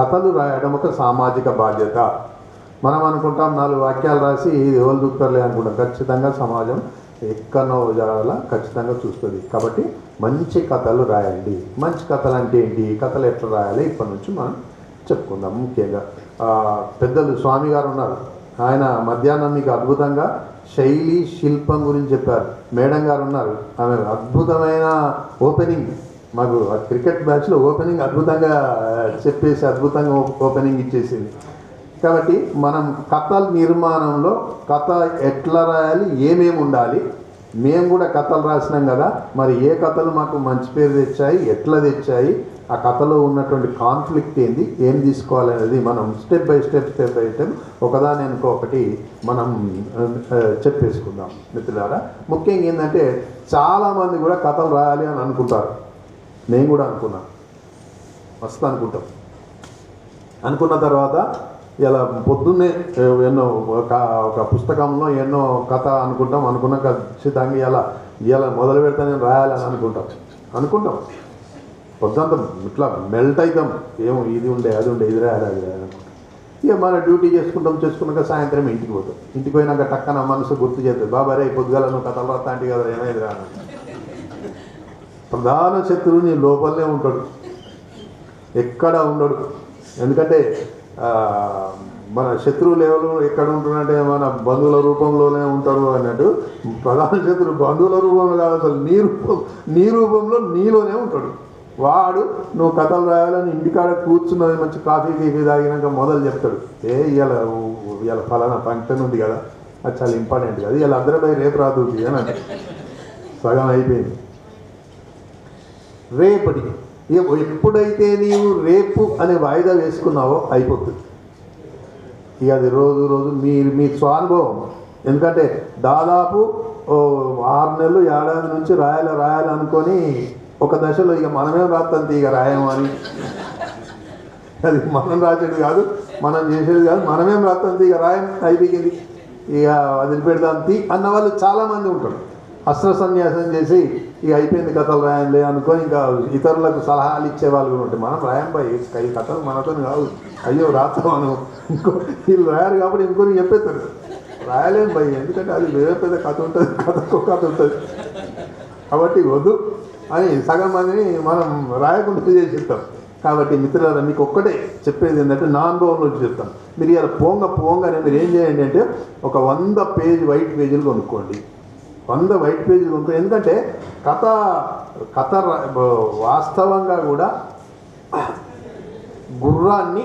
కథలు రాయడం ఒక సామాజిక బాధ్యత. మనం అనుకుంటాం 4 వాక్యాలు రాసి ఇది ఎవరు చూస్తారులే అనుకుంటాం. ఖచ్చితంగా సమాజం ఎక్కడో జాగాల ఖచ్చితంగా చూస్తుంది. కాబట్టి మంచి కథలు రాయండి. మంచి కథలు అంటే ఏంటి, కథలు ఎట్లా రాయాలి ఇప్పటి నుంచి మనం చెప్పుకుందాం. ముఖ్యంగా పెద్దలు స్వామి గారు ఉన్నారు, ఆయన మధ్యాహ్నం మీకు అద్భుతంగా శైలి శిల్పం గురించి చెప్పారు. మేడం గారు ఉన్నారు, ఆమె అద్భుతమైన ఓపెనింగ్, మాకు క్రికెట్ మ్యాచ్లో ఓపెనింగ్ అద్భుతంగా చెప్పేసి అద్భుతంగా ఓపెనింగ్ ఇచ్చేసింది. కాబట్టి మనం కథల నిర్మాణంలో కథ ఎట్లా రాయాలి, ఏమేమి ఉండాలి, మేము కూడా కథలు రాసినాం కదా, మరి ఏ కథలు మాకు మంచి పేరు తెచ్చాయి, ఎట్లా తెచ్చాయి, ఆ కథలో ఉన్నటువంటి కాన్ఫ్లిక్ట్ ఏంది, ఏం తీసుకోవాలనేది మనం స్టెప్ బై స్టెప్ ఒకదాని ఒకటి మనం చెప్పేసుకుందాం మిత్రులారా. ముఖ్యంగా ఏంటంటే చాలామంది కూడా కథలు రాయాలి అని అనుకుంటారు. నేను కూడా అనుకున్నా, మస్తు అనుకున్న తర్వాత ఇలా పొద్దున్నే ఎన్నో ఒక పుస్తకంలో ఎన్నో కథ అనుకున్న ఖచ్చితంగా ఇలా మొదలు పెడితే నేను రాయాలని అనుకుంటాం పొద్దుంతా ఇట్లా మెల్ట్ అవుతాం. ఏమో ఇది ఉండే అది ఉండే ఇది రాయాలి అనుకుంటాం. ఇక మన డ్యూటీ చేసుకున్నాక సాయంత్రం ఇంటికి పోతాం. ఇంటికి పోయినాక టక్కన మనసు గుర్తు చేస్తుంది, బాబా రే పొద్దుగాల నువ్వు కథలు రాస్తా అంటే కదా ఏమైంది రా. ప్రధాన శత్రువు నీ లోపలనే ఉంటాడు, ఎక్కడ ఉండడు. ఎందుకంటే మన శత్రువులు ఎవరు ఎక్కడ ఉంటున్నారంటే మన బంధువుల రూపంలోనే ఉంటారు అన్నట్టు. ప్రధాన శత్రువు బంధువుల రూపంలో కాదు, అసలు నీ రూపంలో నీలోనే ఉంటాడు. వాడు నువ్వు కథలు రాయాలని ఇంటికాడ కూర్చున్నది మంచి కాఫీ తాగినాక మొదలు చెప్తాడు, ఇవాళ ఫలానా ఫంక్షన్ ఉంది కదా, అది చాలా ఇంపార్టెంట్ కదా, ఇలా అందరిపై రేపు రాదుకి అని అంటే సగం అయిపోయింది. రేపటికి ఎప్పుడైతే నీవు రేపు అనే వాయిదా వేసుకున్నావో అయిపోతుంది. ఇక అది రోజు మీ స్వానుభవం. ఎందుకంటే దాదాపు 6 నెలలు ఏడాది నుంచి రాయాలి అనుకొని ఒక దశలో ఇక మనమేం రాస్తాంతి ఇక రాయమని, అది మనం రాసేది కాదు, మనం చేసేది కాదు, మనమేం రాస్తాంతి ఇక రాయం అయిపోయింది, ఇక వదిలిపెడదాంతి అన్న వాళ్ళు చాలామంది ఉంటారు. అస్త్ర సన్యాసం చేసి ఇక అయిపోయింది కథలు రాయంలే అనుకొని ఇంకా ఇతరులకు సలహాలు ఇచ్చేవాళ్ళు కూడా ఉంటాయి. మనం రాయం పోయి ఈ కథలు మనతో కాదు, అయ్యో రాస్తామను ఇంకో వీళ్ళు రాయారు కాబట్టి ఇంకొని చెప్పేస్తారు, రాయలేం భయ్, ఎందుకంటే అది వేరే పెద్ద కథ ఉంటుంది, కథ ఉంటుంది కాబట్టి వద్దు అని సగం మందిని మనం రాయకుండా చేసిస్తాం. కాబట్టి మిత్రులారా, మీకు ఒక్కటే చెప్పేది ఏంటంటే నా అనుభవంలో చెప్తాను. మీరు ఇలా పోంగానే మీరు ఏం చేయండి అంటే ఒక 100 వైట్ పేజీలు కొనుక్కోండి. 100 వైట్ పేజీలు కొనుక్కోండి. ఎందుకంటే కథ వాస్తవంగా కూడా గుర్రాన్ని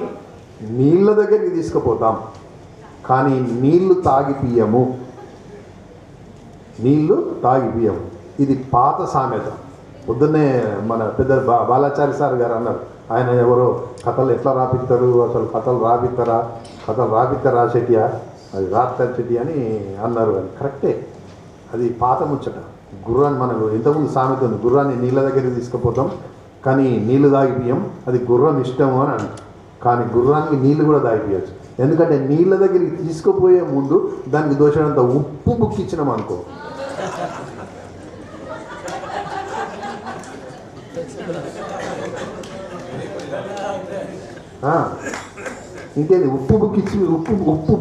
నీళ్ళ దగ్గరికి తీసుకుపోతాం, కానీ నీళ్లు తాగిపియము. ఇది పాత సామెత. పొద్దున్నే మన పెద్ద బాలాచారి సార్ గారు అన్నారు, ఆయన ఎవరో కథలు ఎట్లా రాపిస్తారు, అసలు కథలు రాపిస్తారా చెట్టియా, అది రాపిస్తారు అని అన్నారు. అది కరెక్టే, అది పాత ముచ్చట. గుర్రాన్ని మనకు ఇంతకుముందు సామెత ఉంది, గుర్రాన్ని నీళ్ళ దగ్గరికి తీసుకుపోతాం కానీ నీళ్లు తాగిపియం, అది గుర్రం ఇష్టము అని అంటారు. కానీ గుర్రానికి నీళ్లు కూడా తాగిపోయచ్చు. ఎందుకంటే నీళ్ళ దగ్గరికి తీసుకుపోయే ముందు దానికి దోషడంత ఉప్పు బుక్కిచ్చినాం అనుకో, ఇంకేది ఉప్పు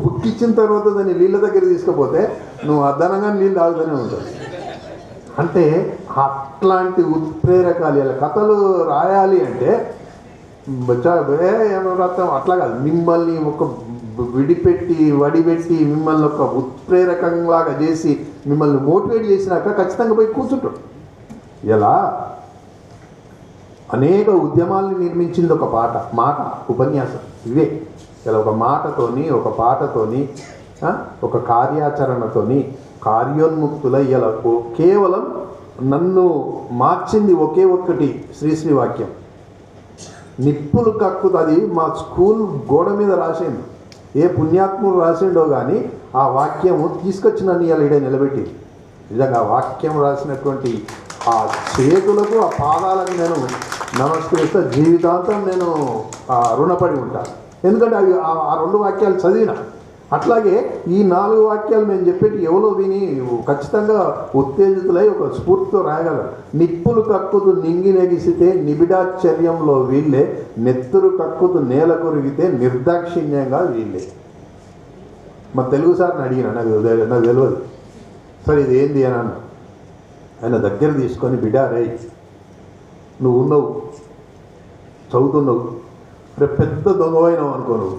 బుక్కిచ్చిన తర్వాత దాన్ని నీళ్ళ దగ్గర తీసుకుపోతే నువ్వు అదనంగా నీళ్ళు తాగుతూనే ఉంటావు. అంటే అట్లాంటి ఉత్ప్రేరకాలు ఇలా కథలు రాయాలి అంటే ఏమో రాస్తాం అట్లా కాదు, మిమ్మల్ని ఒక వడిపెట్టి మిమ్మల్ని ఒక ఉత్ప్రేరకంలాగా చేసి మిమ్మల్ని మోటివేట్ చేసినాక ఖచ్చితంగా పోయి కూర్చుంటాడు. ఇలా అనేక ఉద్యమాల్ని నిర్మించింది ఒక మాట ఉపన్యాసం. ఇవే ఇలా ఒక మాటతోని, ఒక పాటతోని, ఒక కార్యాచరణతోని కార్యోన్ముక్తుల ఇలా కేవలం నన్ను మార్చింది ఒకే ఒక్కటి శ్రీశ్రీ వాక్యం. నిప్పులు కక్కుతుంది మా స్కూల్ గోడ మీద రాసిండు, ఏ పుణ్యాత్ముడు రాసిండో కానీ ఆ వాక్యము తీసుకొచ్చి నన్ను ఇలా ఇడే నిలబెట్టి. నిజంగా ఆ వాక్యం రాసినటువంటి ఆ చేతులకు ఆ పాదాలకు నేను నమస్కరిస్తే జీవితాంతం నేను రుణపడి ఉంటాను. ఎందుకంటే అవి ఆ 2 వాక్యాలు చదివిన అట్లాగే ఈ 4 వాక్యాలు మేము చెప్పేటి ఎవరో విని ఖచ్చితంగా ఉత్తేజితులై ఒక స్ఫూర్తితో రాయగలరు. నిప్పులు కక్కుతూ నింగి నెగిసితే నిబిడాశ్చర్యంలో వీళ్ళే, నెత్తురు కక్కుతూ నేల కొరిగితే నిర్దాక్షిణ్యంగా వీళ్ళే. మా తెలుగు సార్ని అడిగిన, నాకు తెలియదు సార్ ఇది ఏంది అని అన్న. ఆయన దగ్గర తీసుకొని, బిడ్డా రే నువ్వు ఉన్నావు, చదువుతున్నావు, రేపు పెద్ద దొంగవైనావు అనుకో, నువ్వు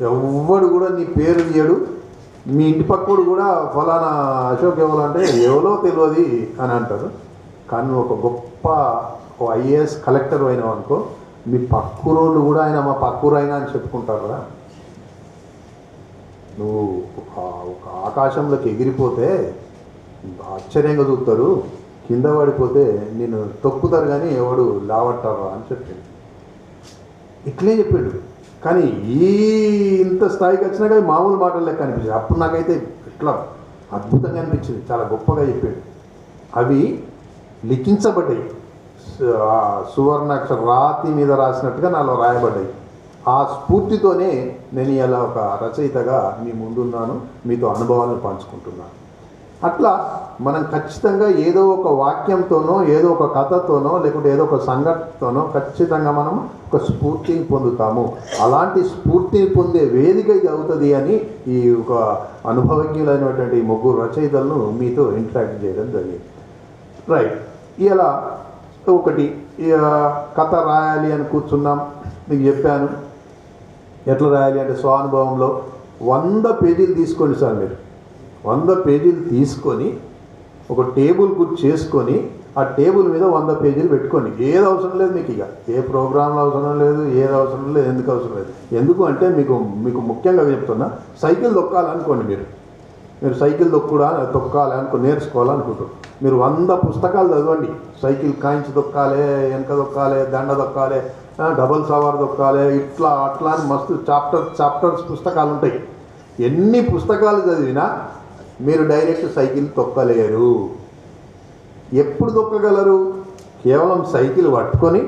ఎవ్వడు కూడా నీ పేరు తీయడు, మీ ఇంటి పక్కడు కూడా ఫలానా అశోక్ ఎవరు అంటే ఎవరో తెలియదు అని అంటారు. కానీ ఒక గొప్ప ఐఏఎస్ కలెక్టర్ అయినావు అనుకో, మీ పక్కూరోళ్ళు కూడా ఆయన మా పక్కూరు అయినా అని చెప్పుకుంటారు కదా. నువ్వు ఒక ఆకాశంలోకి ఎగిరిపోతే ఆశ్చర్యంగా చూస్తారు, కింద పడిపోతే నేను తొక్కుతారు కానీ ఎవడు లావట్టారా అని చెప్పిండు. ఇట్లే చెప్పాడు. కానీ ఇంత స్థాయికి వచ్చినాక మామూలు మాటలు లెక్క అనిపించింది. అప్పుడు నాకైతే ఇట్లా అద్భుతంగా అనిపించింది, చాలా గొప్పగా చెప్పాడు. అవి లిఖించబడ్డాయి, సువర్ణాక్షర రాతి మీద రాసినట్టుగా నాలో రాయబడ్డాయి. ఆ స్ఫూర్తితోనే నేను ఇలా ఒక రచయితగా మీ ముందున్నాను, మీతో అనుభవాలను పంచుకుంటున్నాను. అట్లా మనం ఖచ్చితంగా ఏదో ఒక వాక్యంతోనో, ఏదో ఒక కథతోనో, లేకుంటే ఏదో ఒక సంఘటనతోనో ఖచ్చితంగా మనం ఒక స్ఫూర్తిని పొందుతాము. అలాంటి స్ఫూర్తిని పొందే వేదిక ఇది అవుతుంది అని ఈ ఒక అనుభవజ్ఞులైనటువంటి 3 రచయితలను మీతో ఇంటరాక్ట్ చేయడం జరిగింది. రైట్, ఇలా ఒకటి కథ రాయాలి అని కూర్చున్నాం. మీకు చెప్పాను ఎట్లా రాయాలి అంటే, స్వానుభవంలో 100 పేజీలు తీసుకోండి సార్. మీరు 100 పేజీలు తీసుకొని ఒక టేబుల్ గుర్తు చేసుకొని ఆ టేబుల్ మీద 100 పేజీలు పెట్టుకోండి. ఏది అవసరం లేదు మీకు, ఇక ఏ ప్రోగ్రాంలు అవసరం లేదు, ఏది అవసరం లేదు. ఎందుకు అవసరం లేదు? ఎందుకు అంటే మీకు ముఖ్యంగా చెప్తున్నా, సైకిల్ తొక్కాలనుకోండి. మీరు సైకిల్ తొక్కాలి అనుకో, నేర్చుకోవాలనుకుంటారు. మీరు 100 పుస్తకాలు చదవండి. సైకిల్ కాయించి తొక్కాలి, వెనక తొక్కాలి, దండ తొక్కాలి, డబల్ సవార్ తొక్కాలి, ఇట్లా అట్లా అని మస్తు చాప్టర్స్ పుస్తకాలు ఉంటాయి. ఎన్ని పుస్తకాలు చదివినా మీరు డైరెక్ట్ సైకిల్ తొక్కలేరు. ఎప్పుడు తొక్కగలరు? కేవలం సైకిల్ పట్టుకొని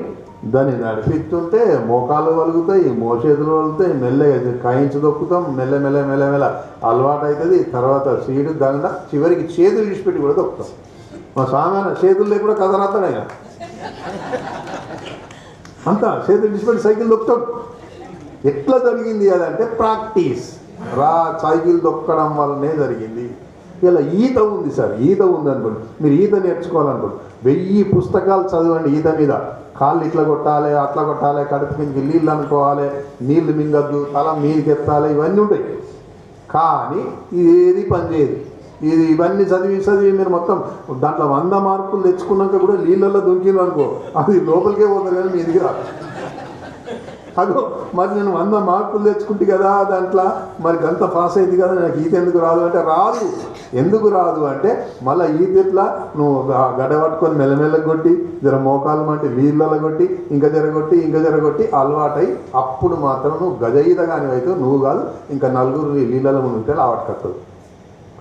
దాన్ని నడిపిస్తుంటే మోకాలు వలుగుతాయి, మోచేతులు వలుగుతాయి, మెల్లగా కాయించి తొక్కుతాం, మెల్ల అలవాటు అవుతుంది. తర్వాత సీడు దండ, చివరికి చేతులు విడిచిపెట్టి కూడా తొక్కుతాం. మా సామాన చేతులు లేకుండా కదరాతాడైనా అంతా చేతులు విడిచిపెట్టి సైకిల్ తొక్కుతాడు. ఎట్లా జరిగింది అదంటే ప్రాక్టీస్. సైకిల్ తొక్కడం వల్లనే జరిగింది. ఇలా ఈత ఉంది సార్, ఈత ఉంది అనుకోండి. మీరు ఈత నేర్చుకోవాలనుకోండి, 1000 పుస్తకాలు చదవండి ఈత మీద. కాళ్ళు ఇట్లా కొట్టాలి, అట్లా కొట్టాలి, కడుపు కిందకి నీళ్ళు అనుకోవాలి, నీళ్లు మింగద్దు, తల మీదకి ఎత్తాలి, ఇవన్నీ ఉంటాయి. కానీ ఇది పనిచేయదు. ఇవన్నీ చదివి మీరు మొత్తం దాంట్లో 100 మార్కులు తెచ్చుకున్నాక కూడా నీళ్ళల్లో దుంకింది అనుకో, అది లోపలికే పోతుంది కానీ మీదికి రాదు. అదో మరి నేను 100 మార్కులు తెచ్చుకుంటే కదా దాంట్లో, మరి గంత పాస్ అయింది కదా, నాకు ఈత ఎందుకు రాదు అంటే రాదు. ఎందుకు రాదు అంటే, మళ్ళీ ఈతెట్లా నువ్వు గడ్డ పట్టుకొని మెల్లమెల్లగా కొట్టి, జర మోకాలు అంటే నీళ్ళలో కొట్టి, ఇంకా జరగొట్టి అలవాటై అప్పుడు మాత్రం నువ్వు గజయిత కానీ అయితే నువ్వు కాదు, ఇంకా నలుగురు నీళ్ళలో ఉంటే అలవాటు.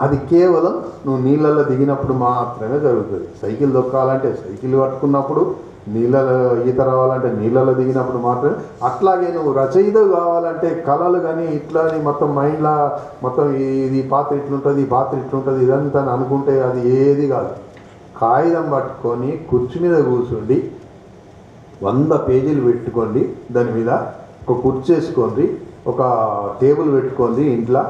అది కేవలం నువ్వు నీళ్ళల్లో దిగినప్పుడు మాత్రమే జరుగుతుంది. సైకిల్ తొక్కాలంటే సైకిల్ పట్టుకున్నప్పుడు, నీళ్ళలో ఈత రావాలంటే నీళ్ళలో దిగినప్పుడు మాత్రమే. అట్లాగే నువ్వు రచయిత కావాలంటే కళలు కానీ ఇట్లా మొత్తం మైండ్లో మొత్తం ఇది పాత్ర ఇట్లుంటుంది, ఈ పాత్ర ఇట్లుంటుంది, ఇదంతా అనుకుంటే అది ఏది కాదు. కాగితం పట్టుకొని కుర్చీ మీద కూర్చుండి 100 పేజీలు పెట్టుకోండి. దాని మీద ఒక కుర్చీ వేసుకోండి, ఒక టేబుల్ పెట్టుకోండి, ఇంట్లో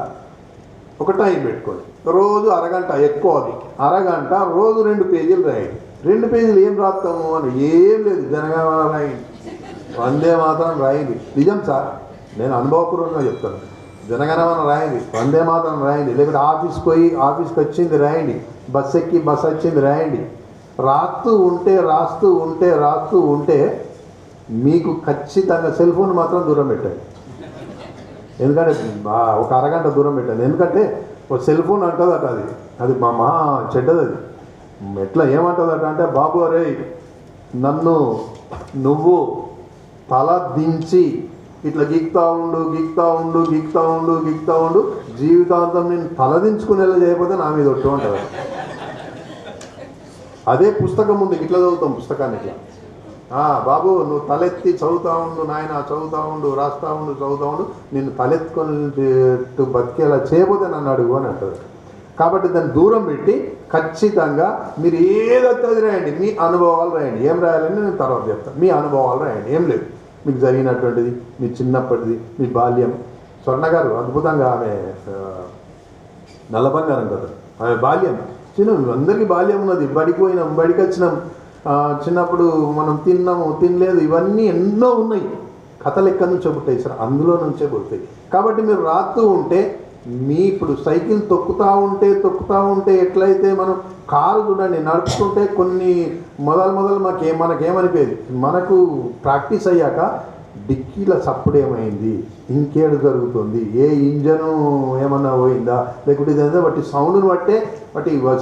ఒక టైం పెట్టుకోండి. రోజు అరగంట, ఎక్కువ అది అరగంట, రోజు 2 పేజీలు రాయండి. 2 పేజీలు ఏం రాస్తాము అని ఏం లేదు, జనగణమన రాయండి, వందే మాతరం రాయండి. నిజం సార్, నేను అనుభవపూర్వకంగా చెప్తాను. జనగణమన రాయండి, వందే మాతరం రాయండి, లేకపోతే ఆఫీస్కి వచ్చింది రాయండి, బస్ ఎక్కి బస్ వచ్చింది రాయండి. రాస్తూ ఉంటే మీకు ఖచ్చితంగా సెల్ ఫోన్ మాత్రం దూరం పెట్టండి. ఎందుకంటే ఒక అరగంట దూరం పెట్టండి. ఎందుకంటే ఒక సెల్ ఫోన్ అంటుందట, అది మా మహా చెడ్డది. అది ఎట్లా ఏమంటుందట అంటే, బాబు అరే నన్ను నువ్వు తల దించి ఇట్లా గీక్తా ఉండు జీవితాంతం నేను తలదించుకునేలా చేయకపోతే నా మీద ఒట్టు అంటారు. అదే పుస్తకం ఉంది, ఇట్లా చదువుతాం పుస్తకాన్ని, ఇట్లా బాబు నువ్వు తలెత్తి చదువుతా ఉండు నాయన, చదువుతా ఉండు, రాస్తా ఉండు, చదువుతా ఉండు, నిన్ను తలెత్తుకొని బతికేలా చేయబోతే నన్ను అడుగు అని అంటారు. కాబట్టి దాన్ని దూరం పెట్టి ఖచ్చితంగా మీరు ఏదైతే అది రాయండి, మీ అనుభవాలు రాయండి. ఏం రాయాలని నేను తర్వాత చెప్తాను. మీ అనుభవాలు రాయండి. ఏం లేదు, మీకు జరిగినటువంటిది, మీ చిన్నప్పటిది, మీ బాల్యం. స్వర్ణ గారు అద్భుతంగా ఆమె నల్ల బంగారం కదా, ఆమె బాల్యం అందరికీ బాల్యం ఉన్నది. బడికి పోయినాం, బడికి వచ్చినాం, చిన్నప్పుడు మనం తిన్నాము, తినలేదు, ఇవన్నీ ఎన్నో ఉన్నాయి. కథలు ఎక్కడి నుంచో పుట్టాయి సార్, అందులో నుంచే పుడతాయి. కాబట్టి మీరు రాస్తూ ఉంటే ఇప్పుడు సైకిల్ తొక్కుతూ ఉంటే ఎట్లయితే మనం కారు చూడండి నడుపుతుంటే కొన్ని మొదలు మనకేమనిపోయేది, మనకు ప్రాక్టీస్ అయ్యాక డిక్కీల సప్పుడు ఏమైంది, ఇంకేడు జరుగుతుంది, ఏ ఇంజను ఏమన్నా పోయిందా, లేకుంటే ఇదంతా బట్టి సౌండ్ని బట్టి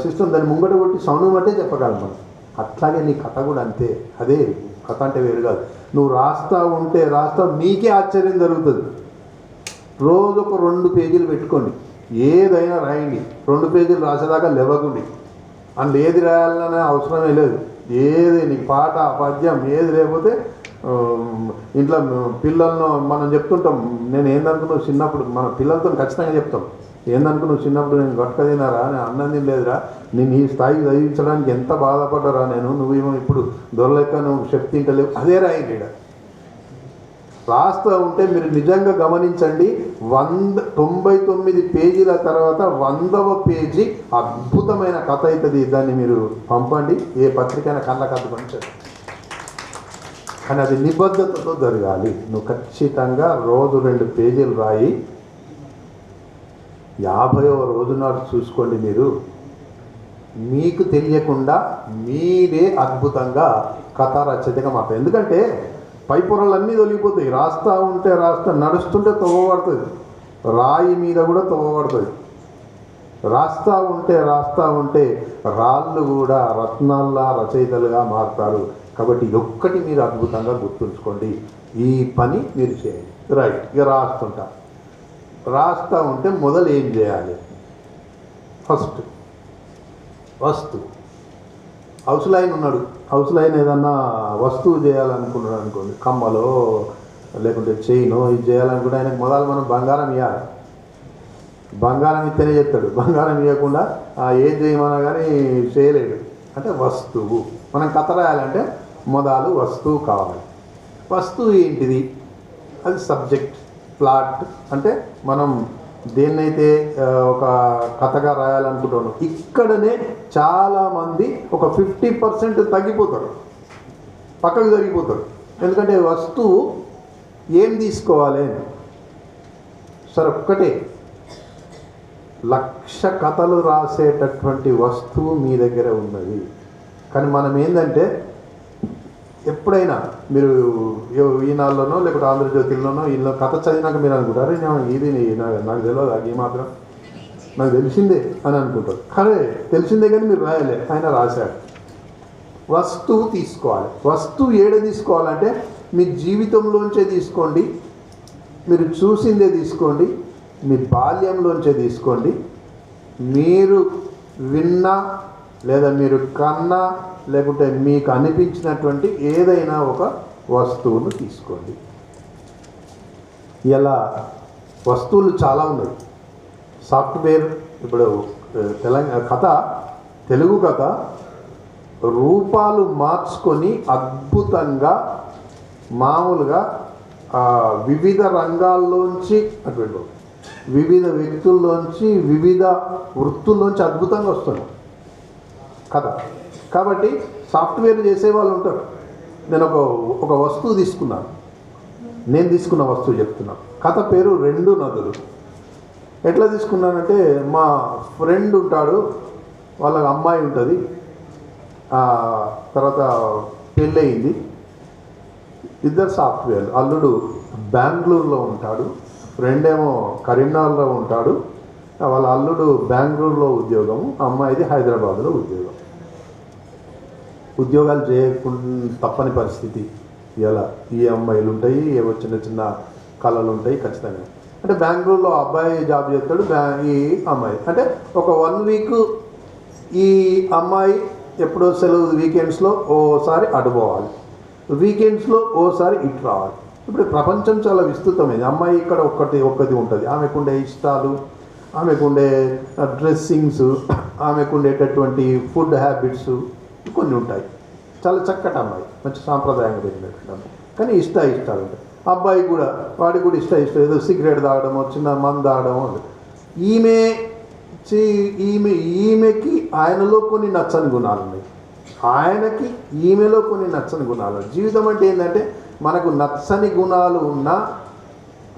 సిస్టమ్ దాన్ని ముంగట కొట్టి సౌండ్ని బట్టే చెప్పగలం మనం. అట్లాగే నీ కథ కూడా అంతే. అదే కథ అంటే వేరు కాదు. నువ్వు రాస్తా నీకే ఆశ్చర్యం జరుగుతుంది. రోజు ఒక 2 పేజీలు పెట్టుకోండి, ఏదైనా రాయండి. 2 పేజీలు రాసేదాకా లేవకండి. అందులో ఏది రాయాలనే అవసరమే లేదు. ఏది నీకు పాట పద్యం ఏది లేకపోతే ఇంట్లో పిల్లలను మనం చెప్తుంటాం. నేను ఏందనుకున్నావు చిన్నప్పుడు, మన పిల్లలతో ఖచ్చితంగా చెప్తాం. ఏందనుకున్నావు చిన్నప్పుడు నేను గొట్టక తినారా, నేను అన్నం తినలేదురా, నేను ఈ స్థాయికి చదివించడానికి ఎంత బాధపడ్డారా నేను, నువ్వేమో ఇప్పుడు దొరలేక నువ్వు శక్తి ఇంటలేవు. అదే రాయండి. ఇక్కడ రాస్తూ ఉంటే మీరు నిజంగా గమనించండి, 99 పేజీల తర్వాత 100వ పేజీ అద్భుతమైన కథ అవుతుంది. దాన్ని మీరు పంపండి, ఏ పత్రికైనా కళ్ళకు అద్దుకొని. కానీ అది నిబద్ధతతో జరగాలి. నువ్వు ఖచ్చితంగా రోజు 2 పేజీలు రాయి. 50వ రోజు నాడు చూసుకోండి, మీకు తెలియకుండా మీరే అద్భుతంగా కథా రచయితగా మాట్లాడు. ఎందుకంటే పై పొరలన్నీ తొలిగిపోతాయి. రాస్తా నడుస్తుంటే తవ్వబడుతుంది, రాయి మీద కూడా తవ్వబడుతుంది. రాస్తా ఉంటే రాళ్ళు కూడా రత్నాల్లా రచయితలుగా మారుతారు. కాబట్టి ఒక్కటి మీరు అద్భుతంగా గుర్తుంచుకోండి, ఈ పని మీరు చేయండి. రైట్. ఇక రాస్తా ఉంటే మొదలు ఏం చేయాలి? ఫస్ట్ వస్తువు. హౌస్ లైన్ ఉన్నాడు, హౌస్ లైన్ ఏదన్నా వస్తువు చేయాలనుకున్నాడు అనుకోండి, కమ్మలో లేకుంటే చైనో ఇది చేయాలనుకుంటే ఆయనకు మొదలు మనం బంగారం ఇవ్వాలి. బంగారం ఇస్తేనే చెప్తాడు, బంగారం ఇవ్వకుండా ఏం చేయమన్నా కానీ చేయలేడు. అంటే వస్తువు. మనం కథ రాయాలంటే మొదలు వస్తువు కావాలి. వస్తువు ఏంటిది? అది సబ్జెక్ట్, ప్లాట్. అంటే మనం దేన్నైతే ఒక కథగా రాయాలనుకుంటున్నాం, ఇక్కడనే చాలామంది ఒక 50% తగ్గిపోతారు, పక్కకు జరిగిపోతారు. ఎందుకంటే వస్తువు ఏం తీసుకోవాలి సరే, ఒక్కటే 1,00,000 కథలు రాసేటటువంటి వస్తువు మీ దగ్గర ఉన్నది. కానీ మనం ఏంటంటే ఎప్పుడైనా మీరు ఈనాళ్ళలోనో లేకపోతే ఆంధ్రజ్యోతిలోనో ఇలా కథ చదివినాక మీరు అనుకుంటారు, ఇది నాకు తెలియదు, అది మాత్రం నాకు తెలిసిందే అని అనుకుంటారు. కానీ తెలిసిందే కానీ మీరు రాయలే, ఆయన రాశారు. వస్తువు తీసుకోవాలి. వస్తువు ఏడ తీసుకోవాలంటే మీ జీవితంలోంచే తీసుకోండి, మీరు చూసిందే తీసుకోండి, మీ బాల్యంలోంచే తీసుకోండి, మీరు విన్నా లేదా మీరు కన్నా లేకుంటే మీకు అనిపించినటువంటి ఏదైనా ఒక వస్తువును తీసుకోండి. ఇలా వస్తువులు చాలా ఉన్నాయి. సాఫ్ట్వేర్ ఇప్పుడు తెలుగు కథ రూపాలు మార్చుకొని అద్భుతంగా మామూలుగా వివిధ రంగాల్లోంచి అటువంటి వివిధ వ్యక్తుల్లోంచి వివిధ వృత్తుల్లోంచి అద్భుతంగా వస్తుంది కథ. కాబట్టి సాఫ్ట్వేర్ చేసే వాళ్ళు ఉంటారు. నేను ఒక వస్తువు తీసుకున్నాను, నేను తీసుకున్న వస్తువు చెప్తున్నాను. కథ పేరు 2 నదులు. ఎట్లా తీసుకున్నానంటే, మా ఫ్రెండ్ ఉంటాడు, వాళ్ళ అమ్మాయి ఉంటుంది, తర్వాత పెళ్ళయింది, ఇద్దరు సాఫ్ట్వేర్. అల్లుడు బెంగళూరులో ఉంటాడు, ఫ్రెండ్ ఏమో కరీంనగర్లో ఉంటాడు. వాళ్ళ అల్లుడు బెంగళూరులో ఉద్యోగము, అమ్మాయిది హైదరాబాద్లో ఉద్యోగం. ఉద్యోగాలు చేయకుండా తప్పని పరిస్థితి. ఇలా ఈ అమ్మాయిలు ఉంటాయి, ఏవో చిన్న చిన్న కళలు ఉంటాయి ఖచ్చితంగా. అంటే బెంగళూరులో అబ్బాయి జాబ్ చేస్తాడు, ఈ అమ్మాయి అంటే ఒక 1 వీక్ ఈ అమ్మాయి ఎప్పుడో సెలవు వీకెండ్స్లో ఓసారి అటు పోవాలి, వీకెండ్స్లో ఓసారి ఇటు రావాలి. ఇప్పుడు ప్రపంచం చాలా విస్తృతమైంది. అమ్మాయి ఇక్కడ ఒక్కటి ఉంటుంది. ఆమెకుండే ఇష్టాలు, ఆమెకుండే డ్రెస్సింగ్స్, ఆమెకుండేటటువంటి ఫుడ్ హ్యాబిట్స్ కొన్ని ఉంటాయి. చాలా చక్కటి అమ్మాయి, మంచి సాంప్రదాయంగా పెరిగినటువంటి అమ్మాయి, కానీ ఇష్టాలు ఉంటాయి. అబ్బాయి కూడా, వాడికి కూడా ఇష్టం ఏదో సిగరెట్ తాగడమో, చిన్న మందు తాగడమో. ఈమెకి ఆయనలో కొన్ని నచ్చని గుణాలు ఉన్నాయి, ఆయనకి ఈమెలో కొన్ని నచ్చని గుణాలు. జీవితం అంటే ఏంటంటే మనకు నచ్చని గుణాలు ఉన్నా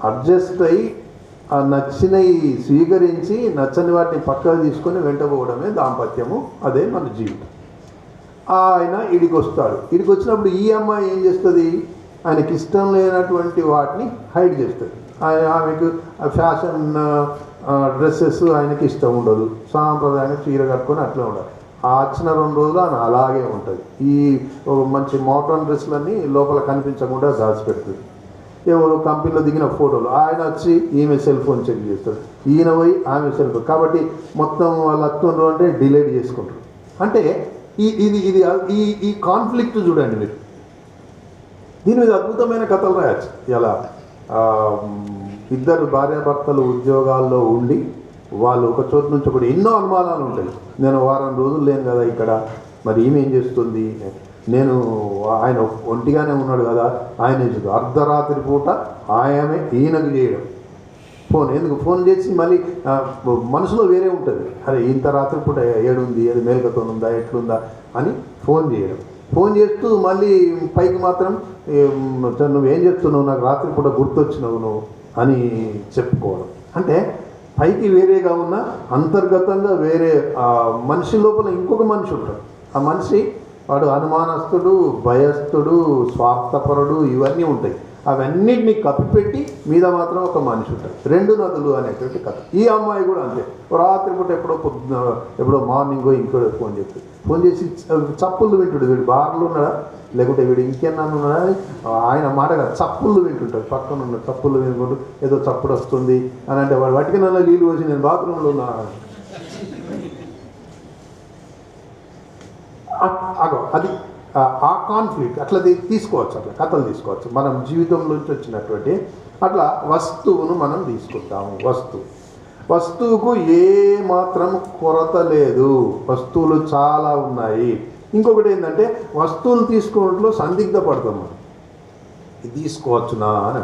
అడ్జస్ట్ అయ్యి ఆ నచ్చినవి స్వీకరించి నచ్చని వాటిని పక్కకు తీసుకొని వెంటపోవడమే దాంపత్యము, అదే మన జీవితం. ఆయన ఇడికి వస్తాడు. ఇడికి వచ్చినప్పుడు ఈ అమ్మాయి ఏం చేస్తుంది, ఆయనకి ఇష్టం లేనటువంటి వాటిని హైడ్ చేస్తుంది. ఆమెకు ఫ్యాషన్ డ్రెస్సెస్ ఆయనకి ఇష్టం ఉండదు, సాంప్రదాయంగా చీర కట్టుకొని అట్లా ఉండాలి. ఆ వచ్చిన 2 రోజులు ఆయన అలాగే ఉంటుంది. ఈ మంచి మోడర్న్ డ్రెస్సులన్నీ లోపల కనిపించకుండా దాచిపెడుతుంది. ఎవరు కంపెనీలో దిగిన ఫోటోలు, ఆయన వచ్చి ఈమె సెల్ ఫోన్ చెక్ చేస్తాడు, ఈయన పోయి ఆమె సెల్ ఫోన్. కాబట్టి మొత్తం వాళ్ళు అత్తుండ్రు అంటే డిలీట్ చేసుకుంటారు. అంటే ఈ కాన్ఫ్లిక్ట్ చూడండి మీరు. దీని మీద అద్భుతమైన కథలు రాయచ్చు. ఇలా ఇద్దరు భార్యాభర్తలు ఉద్యోగాల్లో ఉండి వాళ్ళు ఒక చోటు నుంచి ఒకటి ఎన్నో అనుమానాలు ఉంటాయి. నేను వారం రోజులు లేను కదా ఇక్కడ, మరి ఈమె ఏం చేస్తుంది, నేను ఆయన ఒంటిగానే ఉన్నాడు కదా, ఆయన అర్ధరాత్రి పూట ఈయనకు చేయడం ఎందుకు ఫోన్ చేసి మళ్ళీ మనసులో వేరే ఉంటుంది, అరే ఇంత రాత్రి పూట ఏడుంది, అది మేలుకతో ఉందా, ఎట్లుందా అని ఫోన్ చేస్తూ మళ్ళీ పైకి మాత్రం నువ్వేం చెప్తున్నావు, నాకు రాత్రిపూట గుర్తొచ్చినావు నువ్వు అని చెప్పుకోవడం. అంటే పైకి వేరేగా ఉన్న అంతర్గతంగా వేరే మనిషి లోపల ఇంకొక మనిషి ఉంటాడు. ఆ మనిషి వాడు అనుమానస్తుడు, భయస్థుడు, స్వార్థపరుడు, ఇవన్నీ ఉంటాయి. అవన్నిటిని కప్పిపెట్టి మీద మాత్రం ఒక మనిషి ఉంటాడు. 2 నదులు అనేటువంటి కథ. ఈ అమ్మాయి కూడా అంతే. రాత్రిపూట ఎప్పుడో మార్నింగ్ ఇంకోటి ఫోన్ చేసి చప్పుళ్ళు వింటుడు. వీడు బార్లు ఉన్నాడా లేకుంటే వీడు ఇంకేనా ఉన్నాడా ఆయన మాటగా చప్పుళ్ళు వింటుంటాడు. పక్కన ఉన్న చప్పుళ్ళు వినుకుంటూ ఏదో చప్పుడు వస్తుంది అని అంటే వాడు వాటికి నన్ను నీళ్ళు పోసి నేను బాత్రూంలో ఉన్నా. అది ఆ కాన్ఫ్లిక్ట్ అట్లా తీసుకోవచ్చు, అట్లా కథలు తీసుకోవచ్చు. మనం జీవితంలోంచి వచ్చినటువంటి అట్లా వస్తువును మనం తీసుకుంటాము. వస్తువుకు ఏ మాత్రం కొరత లేదు, వస్తువులు చాలా ఉన్నాయి. ఇంకొకటి ఏంటంటే వస్తువులు తీసుకోవడంలో సందిగ్ధ పడతాం మనం. ఇది తీసుకోవచ్చునా అని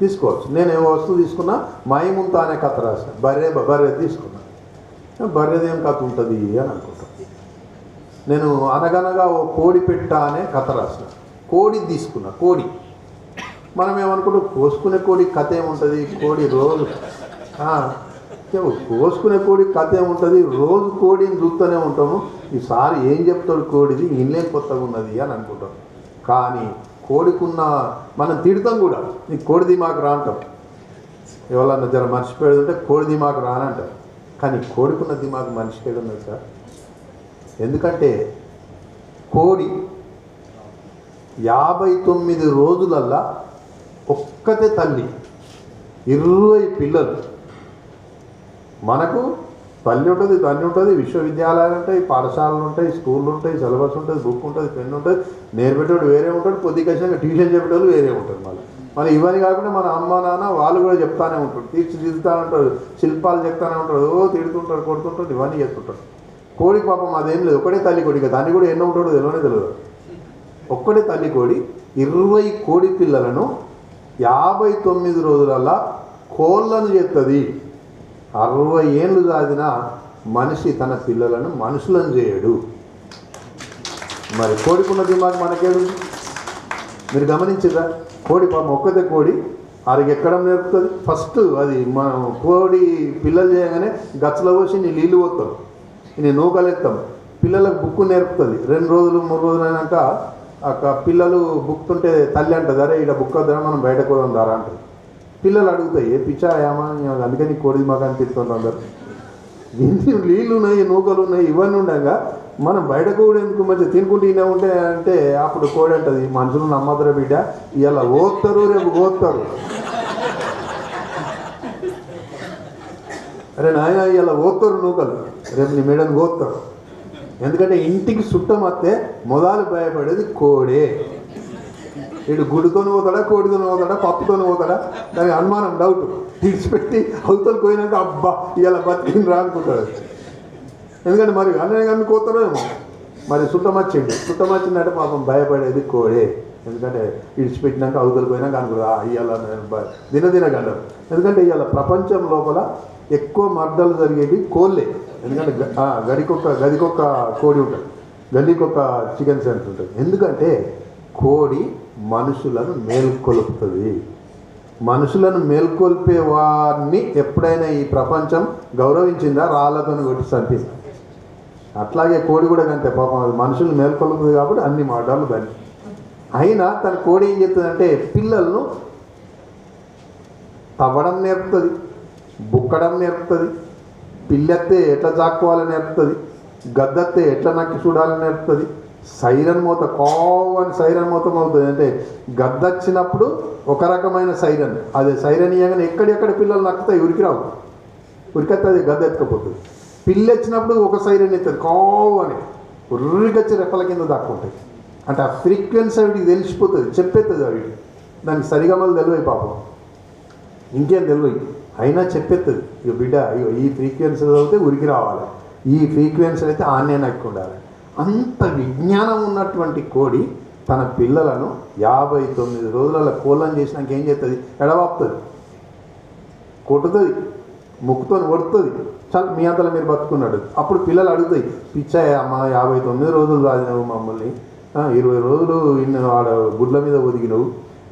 తీసుకోవచ్చు. నేను ఏ వస్తువు తీసుకున్నా మైముంత అనే కథ రాసిన బర్రె తీసుకున్నా, బర్రెదేం కథ ఉంటుంది అని అనుకుంటాను. నేను అనగనగా ఓ కోడి పెట్ట అనే కథ రాసిన, కోడి తీసుకున్నా. కోడి మనం ఏమనుకుంటాం, కోసుకునే కోడి కథ ఏముంటుంది, కోడి రోజు కోసుకునే కోడి కథ ఏముంటుంది, రోజు కోడిని చూస్తూనే ఉంటాము. ఈసారి ఏం చెప్తాడు కోడిది, ఇన్నేం కొత్తగా ఉన్నది అని అనుకుంటాం. కానీ కోడికున్న మనం తిడతాం కూడా, నీ కోడిది మాకు రా అంటాం. ఎవరన్నా జర మర్చిపోయేది ఉంటే కోడిది మాకు రానంటారు. కానీ కోడికున్న దిమాకు మనిషికి ఏదన్నది సార్. ఎందుకంటే కోడి 59 రోజులల్లా ఒక్కతే తల్లి, 20 పిల్లలు. మనకు తల్లి ఉంటుంది, తండ్రి ఉంటుంది, విశ్వవిద్యాలయాలు ఉంటాయి, పాఠశాలలు ఉంటాయి, స్కూళ్ళు ఉంటాయి, సిలబస్ ఉంటుంది, బుక్ ఉంటుంది, పెన్ను ఉంటుంది, నేర్పేటోడు వేరే ఉంటాడు, పొద్దుకచ్చినాక ట్యూషన్ చెప్పేటోళ్ళు వేరే ఉంటారు. మళ్ళీ ఇవన్నీ కాకుండా మన అమ్మ నాన్న వాళ్ళు కూడా చెప్తానే ఉంటారు, తీర్చిదిద్దుతూనే ఉంటారు, శిల్పాలు చెప్తానే ఉంటారు, తిడుతుంటారు, కొడుతుంటారు, ఇవన్నీ చేస్తుంటారు. కోడికి పాపం అదేం లేదు, ఒకటే తల్లి కోడి. దాన్ని కూడా ఎన్నో ఉంటాడో తెలియదు. ఒక్కటే తల్లి కోడి 20 కోడి పిల్లలను 59 రోజులల్లా కోళ్ళను చేస్తుంది. 60 ఏళ్ళు దాదిన మనిషి తన పిల్లలను మనుషులను చేయడు. మరి కోడికున్న దిమాగ్ మనకేడు? మీరు గమనించరా? కోడి పాపం ఒక్కతే కోడి ఎక్కడం నేర్పుతుంది. ఫస్ట్ అది మనం కోడి పిల్లలు చేయగానే గచ్చలో పోసి నీ నీళ్ళు పోతాం, నేను నూకలు ఎత్తాం. పిల్లలకు బుక్కు నేర్పుతుంది. 2 రోజులు 3 రోజులు అయినాక పిల్లలు బుక్తుంటే తల్లి అంటుంది, అరే ఇక్కడ బుక్ వద్దా, మనం బయటకు పోదాం దారా అంటుంది. పిల్లలు అడుగుతాయి, ఏ పిచ్చా ఏమా, అందుకని కోడి మాకని తిరుగుతుంటాం అందరు. నీళ్ళు ఉన్నాయి, నూకలు ఉన్నాయి, ఇవన్నీ ఉండగా మనం బయటకు కూడా ఎందుకు మంచిగా తినుకుంటూ ఇనే ఉంటే అంటే అప్పుడు కోడి అంటుంది, మనుషులు నమ్మదురా బిడ్డ, ఇలా ఓస్తారు రేపు ఓస్తారు. అరే నాయన ఇలా ఓస్తారు నూకలు, రేపు నీ మేడని ఓస్తారు. ఎందుకంటే ఇంటికి చుట్టం వస్తే మొదలు భయపడేది కోడే. వీడు గుడితోని పోతాడా, కోడితోని పోతాడా, పప్పుతోని పోతాడా, దానికి అనుమానం, డౌట్. తీర్చిపెట్టి అవతలు పోయినాక అబ్బా ఇలా బతికిన రా అనుకుంటాడు. ఎందుకంటే మరి అన్నీ కోతాడో ఏమో. మరి చుట్టమచ్చిందంటే పాపం భయపడేది కోడే. ఎందుకంటే విడిచిపెట్టినాక అవతలు పోయినాక అనుకుంటా ఇవాళ దినగండం. ఎందుకంటే ఇవాళ ప్రపంచం లోపల ఎక్కువ మర్డర్లు జరిగేవి కోళ్ళే. ఎందుకంటే గదికొక్క కోడి ఉంటుంది, గల్లీకొక చికెన్ సెంటర్ ఉంటుంది. ఎందుకంటే కోడి మనుషులను మేల్కొలుపుతుంది. మనుషులను మేల్కొల్పే వారిని ఎప్పుడైనా ఈ ప్రపంచం గౌరవించిందా? రాళ్ళతో కొట్టి చంపింది. అట్లాగే కోడి కూడా అంతే, పాపం అది మనుషులు మేల్కొలుపుతుంది కాబట్టి అన్ని మర్డర్లు దాన్ని. అయినా తన కోడి ఏం చెప్తుందంటే పిల్లలను తవ్వడం నేర్పుతుంది, బుక్కడం నేర్పుతుంది, పిల్లెత్తే ఎట్లా జాక్కోవాలని నేర్పుతుంది, గద్దెత్తే ఎట్లా నక్కి చూడాలని నేర్పుతుంది. సైరన్ మోత కావని సైరన్ మోతం అవుతుంది. అంటే గద్దొచ్చినప్పుడు ఒక రకమైన సైరన్, అదే సైరన్ ఇవ్వగానే ఎక్కడెక్కడ పిల్లలు నక్కుతాయి, ఉరికిరావు, ఉరికెత్తే అది గద్ద ఎత్తుకపోతుంది. పిల్లి వచ్చినప్పుడు ఒక సైరన్ ఎత్తుంది, కావని ఉర్రికొచ్చి రెప్పల కింద దాక్కుంటాయి. అంటే ఆ ఫ్రీక్వెన్సీ వీటికి తెలిసిపోతుంది, చెప్పేస్తుంది అవి. దానికి సరిగమలు తెలివై పాపం, ఇంకేం తెలివై, అయినా చెప్పేస్తుంది. ఇక బిడ్డ ఈ ఫ్రీక్వెన్సీ చదివితే ఉరికి రావాలి, ఈ ఫ్రీక్వెన్సీ అయితే ఆన్నే నక్కి ఉండాలి. అంత విజ్ఞానం ఉన్నటువంటి కోడి తన పిల్లలను 59 రోజుల కోళ్ళని చేసినాక ఏం చేస్తుంది? ఎడవాపుతుంది, కొట్టుతుంది, ముక్కుతో కొడుతుంది. చాలా మీ అంతలో మీరు బతుకున్నాడు. అప్పుడు పిల్లలు అడుగుతాయి, పిచ్చాయి అమ్మ 59 రోజులు రాదినవు మమ్మల్ని, 20 రోజులు ఇన్ని ఆడ గుడ్ల మీద ఒదిగినవు,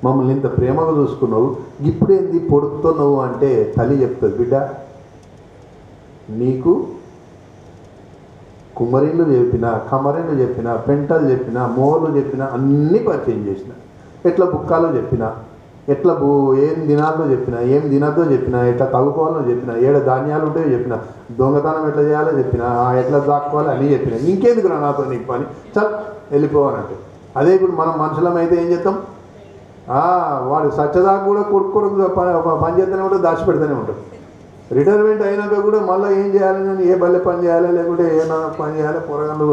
మమ్మల్ని ఇంత ప్రేమగా చూసుకున్నావు, ఇప్పుడేంది పొడుతున్నావు అంటే తల్లి చెప్తుంది, బిడ్డ నీకు కుమ్మరిళ్ళు చెప్పిన, కమరిళ్ళు చెప్పిన, పెంటలు చెప్పిన, మోర్లు చెప్పిన, అన్నీ పరిచయం చేసిన, ఎట్లా బుక్కాలో చెప్పిన, ఎట్లా ఏం తినాలో చెప్పిన, ఏం తినద్దో చెప్పిన, ఎట్లా తగ్గుకోవాలో చెప్పిన, ఏడ ధాన్యాలు ఉంటాయో చెప్పిన, దొంగతనం ఎట్లా చేయాలో చెప్పిన, ఎట్లా దాక్కోవాలో అన్నీ చెప్పిన, ఇంకెందుకు రా నాతో నీకు పని, చల్ వెళ్ళిపోవాలంటే. అదే ఇప్పుడు మనం మనుషులం అయితే ఏం చేస్తాం? వాడు సచ్చదాకా కూడా కొడుకు పని చేస్తూనే ఉంటాడు, దాచిపెడుతూనే ఉంటాడు. రిటైర్మెంట్ అయినాక కూడా మళ్ళీ ఏం చేయాలని, ఏ బల్లె పని చేయాలి, లేకుంటే ఏమైనా పని చేయాలి, పొరగలు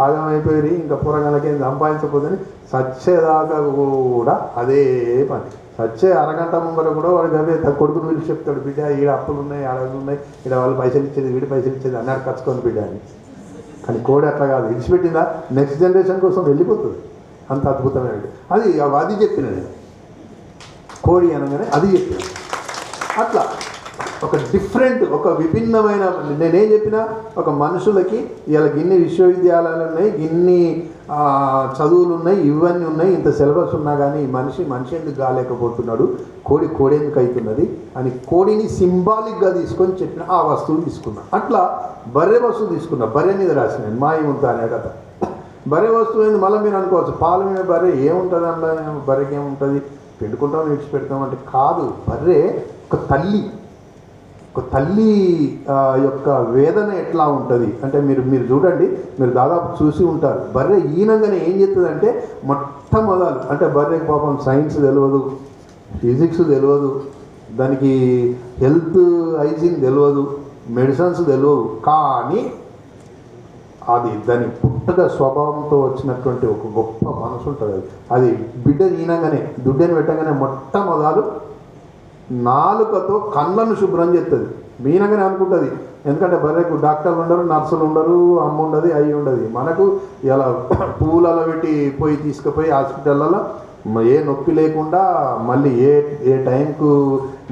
ఆగమైపోయి ఇంకా పొరగలకి ఏం సంపాదించకపోతే సచ్చేదాకా కూడా అదే పని. సచ్చే అరగంట ముందర కూడా వాడికి అవే కొడుకుని పిలిచి చెప్తాడు, బిడ్డ ఈడ అప్పులు ఉన్నాయి, ఆడలు ఉన్నాయి, ఇక్కడ వాళ్ళు పైసలు ఇచ్చేది, వీడి పైసలు ఇచ్చేది అన్నాడు, ఖర్చుకొని బిడ్డ అని. కానీ కోడి అట్లా కాదు, విడిచిపెట్టిందా నెక్స్ట్ జనరేషన్ కోసం వెళ్ళిపోతుంది. అంత అద్భుతమైనది. అది చెప్పిన నేను, కోడి అనగానే అది చెప్పిన. అట్లా ఒక డిఫరెంట్, ఒక విభిన్నమైన, నేనేం చెప్పినా ఒక మనుషులకి ఇలా గిన్ని విశ్వవిద్యాలయాలు ఉన్నాయి, గిన్ని చదువులు ఉన్నాయి, ఇవన్నీ ఉన్నాయి, ఇంత సిలబస్ ఉన్నా కానీ మనిషి ఎందుకు కాలేకపోతున్నాడు, కోడి ఎందుకు అవుతున్నది అని కోడిని సింబాలిక్గా తీసుకొని చెప్పిన ఆ వస్తువు తీసుకున్నా. అట్లా బర్రె వస్తువు తీసుకున్నా, బర్రె మీద రాసిన మాయముంత అనే కథ. బర్రె వస్తువు ఏంది మళ్ళీ మీరు అనుకోవచ్చు, పాలు మీద బర్రె ఏముంటుంది అన్న, బర్రెకి ఏముంటుంది, పిండుకుంటాం విడిచిపెడతాం అంటే కాదు. బర్రె ఒక తల్లి యొక్క వేదన ఎట్లా ఉంటుంది అంటే మీరు చూడండి, మీరు దాదాపు చూసి ఉంటారు. బర్రె ఈనంగానే ఏం చేస్తుందంటే మొట్టమొదలు అంటే బర్రెకి పాపం సైన్స్ తెలియదు, ఫిజిక్స్ తెలియదు, దానికి హెల్త్ హైజీన్ తెలియదు, మెడిసిన్స్ తెలియదు, కానీ అది దాని పుట్టక స్వభావంతో వచ్చినటువంటి ఒక గొప్ప మనసు ఉంటుంది. అది బిడ్డ ఈనంగానే దుడ్డని పెట్టగానే మొట్టమొదలు నాలుకతో కళ్ళను శుభ్రం చేస్తుంది. మీనగానే అనుకుంటుంది. ఎందుకంటే బర్రెకు డాక్టర్లు ఉండరు, నర్సులు ఉండరు, అమ్మ ఉండదు, అయ్యి ఉండదు. మనకు ఇలా పూలలో పెట్టి పోయి తీసుకుపోయి హాస్పిటల్లో ఏ నొప్పి లేకుండా మళ్ళీ ఏ టైంకు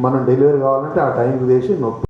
మనం డెలివరీ కావాలంటే ఆ టైంకి చేసి నొప్పి